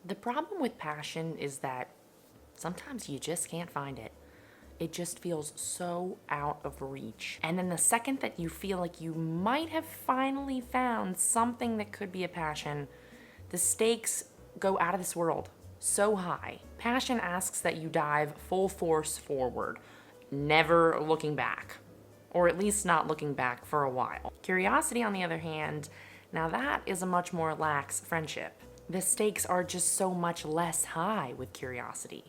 The problem with passion is that sometimes you just can't find it. It just feels so out of reach. And then the second that you feel like you might have finally found something that could be a passion, the stakes go out of this world so high. Passion asks that you dive full force forward, never looking back, or at least not looking back for a while. Curiosity, on the other hand, now that is a much more lax friendship. The stakes are just so much less high with curiosity.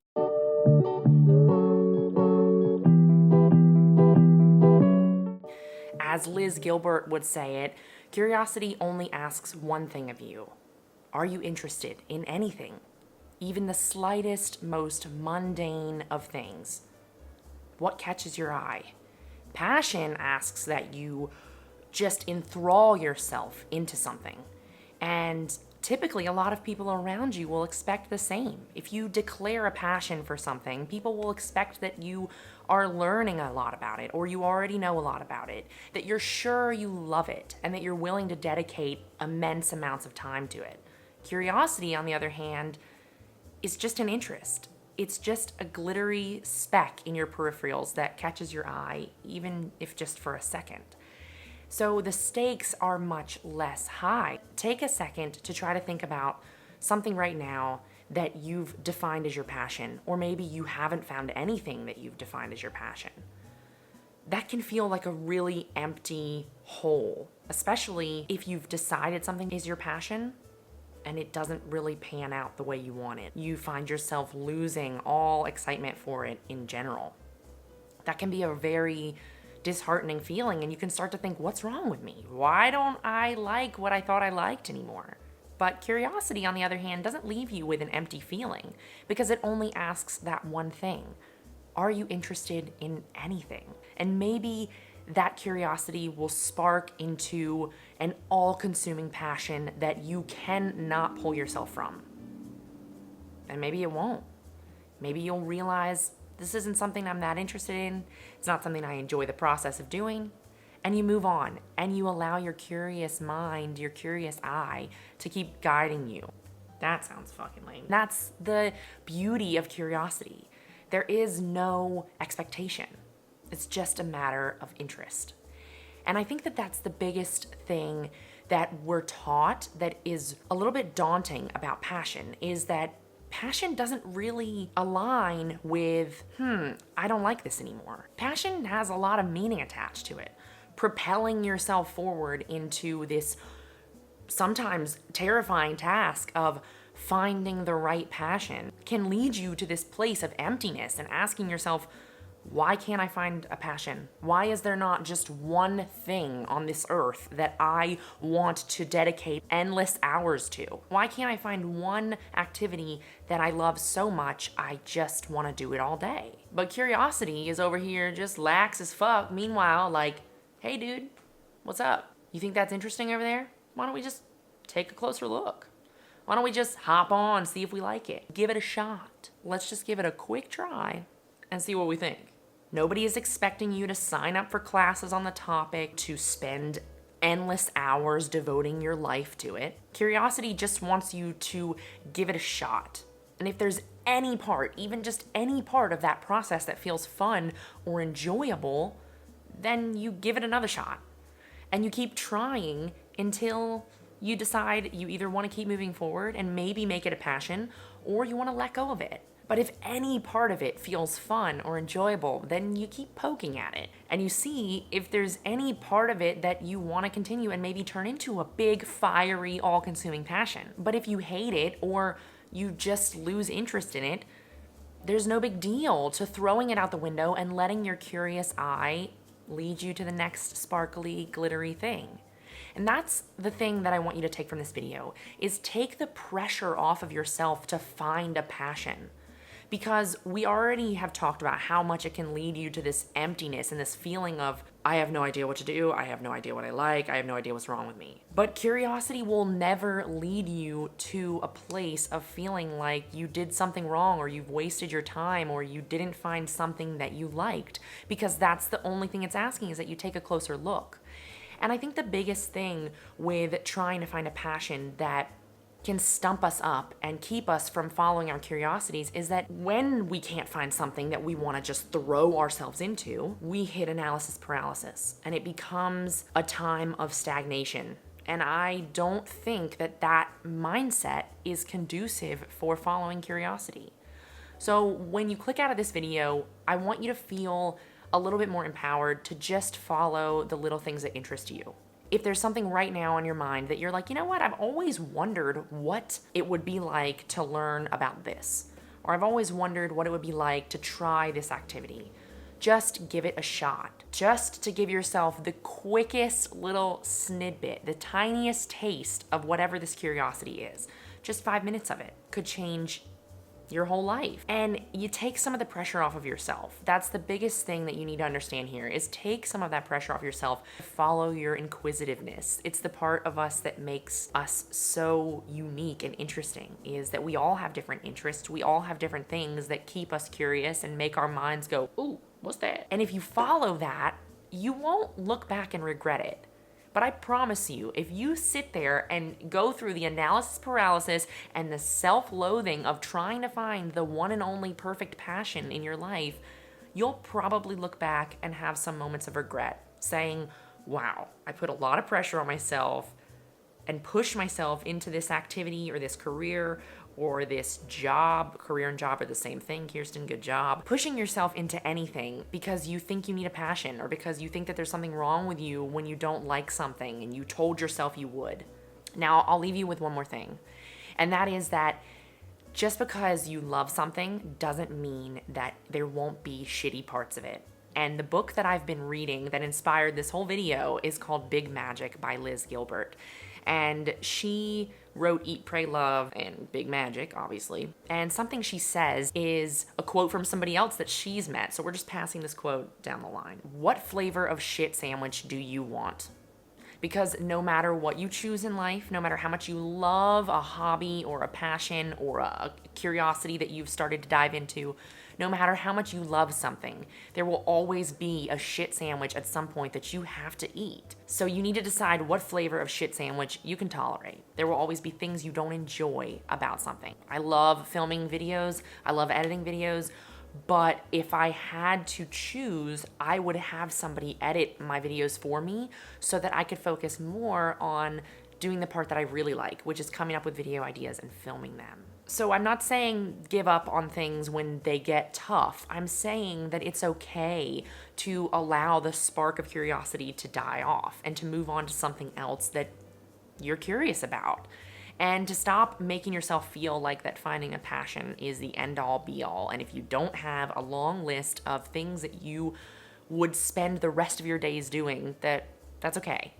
As Liz Gilbert would say it, curiosity only asks one thing of you. Are you interested in anything? Even the slightest, most mundane of things. What catches your eye? Passion asks that you just enthrall yourself into something. And typically, a lot of people around you will expect the same. If you declare a passion for something, people will expect that you are learning a lot about it, or you already know a lot about it, that you're sure you love it, and that you're willing to dedicate immense amounts of time to it. Curiosity, on the other hand, is just an interest. It's just a glittery speck in your peripherals that catches your eye, even if just for a second. So the stakes are much less high. Take a second to try to think about something right now that you've defined as your passion, or maybe you haven't found anything that you've defined as your passion. That can feel like a really empty hole, especially if you've decided something is your passion and it doesn't really pan out the way you want it. You find yourself losing all excitement for it in general. That can be a very disheartening feeling, and you can start to think, what's wrong with me? Why don't I like what I thought I liked anymore? But curiosity, on the other hand, doesn't leave you with an empty feeling, because it only asks that one thing. Are you interested in anything? And maybe that curiosity will spark into an all-consuming passion that you cannot pull yourself from. And maybe it won't. Maybe you'll realize this isn't something I'm that interested in. It's not something I enjoy the process of doing. And you move on, and you allow your curious mind, your curious eye, to keep guiding you. That sounds fucking lame. That's the beauty of curiosity. There is no expectation. It's just a matter of interest. And I think that that's the biggest thing that we're taught that is a little bit daunting about passion, is that passion doesn't really align with, I don't like this anymore. Passion has a lot of meaning attached to it. Propelling yourself forward into this sometimes terrifying task of finding the right passion can lead you to this place of emptiness and asking yourself, why can't I find a passion? Why is there not just one thing on this earth that I want to dedicate endless hours to? Why can't I find one activity that I love so much I just want to do it all day? But curiosity is over here just lax as fuck. Meanwhile, like, hey dude, what's up? You think that's interesting over there? Why don't we just take a closer look? Why don't we just hop on, see if we like it? Give it a shot. Let's just give it a quick try and see what we think. Nobody is expecting you to sign up for classes on the topic, to spend endless hours devoting your life to it. Curiosity just wants you to give it a shot. And if there's any part, even just any part of that process that feels fun or enjoyable, then you give it another shot. And you keep trying until you decide you either want to keep moving forward and maybe make it a passion, or you want to let go of it. But if any part of it feels fun or enjoyable, then you keep poking at it. And you see if there's any part of it that you want to continue and maybe turn into a big, fiery, all-consuming passion. But if you hate it or you just lose interest in it, there's no big deal to throwing it out the window and letting your curious eye lead you to the next sparkly, glittery thing. And that's the thing that I want you to take from this video, is take the pressure off of yourself to find a passion. Because we already have talked about how much it can lead you to this emptiness and this feeling of, I have no idea what to do, I have no idea what I like, I have no idea what's wrong with me. But curiosity will never lead you to a place of feeling like you did something wrong, or you've wasted your time, or you didn't find something that you liked. Because that's the only thing it's asking, is that you take a closer look. And I think the biggest thing with trying to find a passion that can stump us up and keep us from following our curiosities is that when we can't find something that we want to just throw ourselves into, we hit analysis paralysis and it becomes a time of stagnation. And I don't think that that mindset is conducive for following curiosity. So when you click out of this video, I want you to feel a little bit more empowered to just follow the little things that interest you. If there's something right now on your mind that you're like, you know what, I've always wondered what it would be like to learn about this, or I've always wondered what it would be like to try this activity, just give it a shot. Just to give yourself the quickest little snippet, the tiniest taste of whatever this curiosity is. Just 5 minutes of it could change your whole life. And you take some of the pressure off of yourself. That's the biggest thing that you need to understand here, is take some of that pressure off yourself. Follow your inquisitiveness. It's the part of us that makes us so unique and interesting, is that we all have different interests. We all have different things that keep us curious and make our minds go, ooh, what's that? And if you follow that, you won't look back and regret it. But I promise you, if you sit there and go through the analysis paralysis and the self-loathing of trying to find the one and only perfect passion in your life, you'll probably look back and have some moments of regret, saying, wow, I put a lot of pressure on myself and pushed myself into this activity or this career or this job. Career and job are the same thing, Kirsten, good job. Pushing yourself into anything because you think you need a passion, or because you think that there's something wrong with you when you don't like something and you told yourself you would. Now, I'll leave you with one more thing, and that is that just because you love something doesn't mean that there won't be shitty parts of it. And the book that I've been reading that inspired this whole video is called Big Magic by Liz Gilbert. And she wrote Eat, Pray, Love, and Big Magic, obviously. And something she says is a quote from somebody else that she's met. So we're just passing this quote down the line. What flavor of shit sandwich do you want? Because no matter what you choose in life, no matter how much you love a hobby or a passion or a curiosity that you've started to dive into, no matter how much you love something, there will always be a shit sandwich at some point that you have to eat. So you need to decide what flavor of shit sandwich you can tolerate. There will always be things you don't enjoy about something. I love filming videos. I love editing videos. But if I had to choose, I would have somebody edit my videos for me so that I could focus more on doing the part that I really like, which is coming up with video ideas and filming them. So I'm not saying give up on things when they get tough. I'm saying that it's okay to allow the spark of curiosity to die off and to move on to something else that you're curious about. And to stop making yourself feel like that finding a passion is the end-all be-all. And if you don't have a long list of things that you would spend the rest of your days doing, that's okay.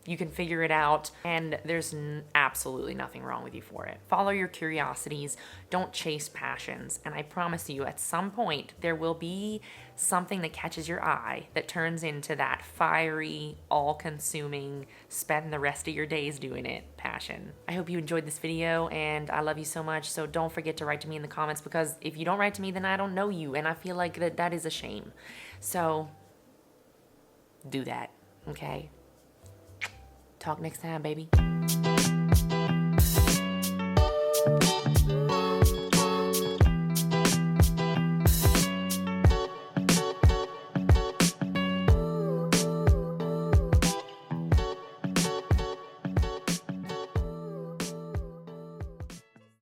You can figure it out, and there's absolutely nothing wrong with you for it. Follow your curiosities. Don't chase passions. And I promise you, at some point, there will be something that catches your eye that turns into that fiery, all-consuming, spend the rest of your days doing it passion. I hope you enjoyed this video, and I love you so much. So don't forget to write to me in the comments, because if you don't write to me, then I don't know you, and I feel like that is a shame. So do that, okay? Talk next time, baby.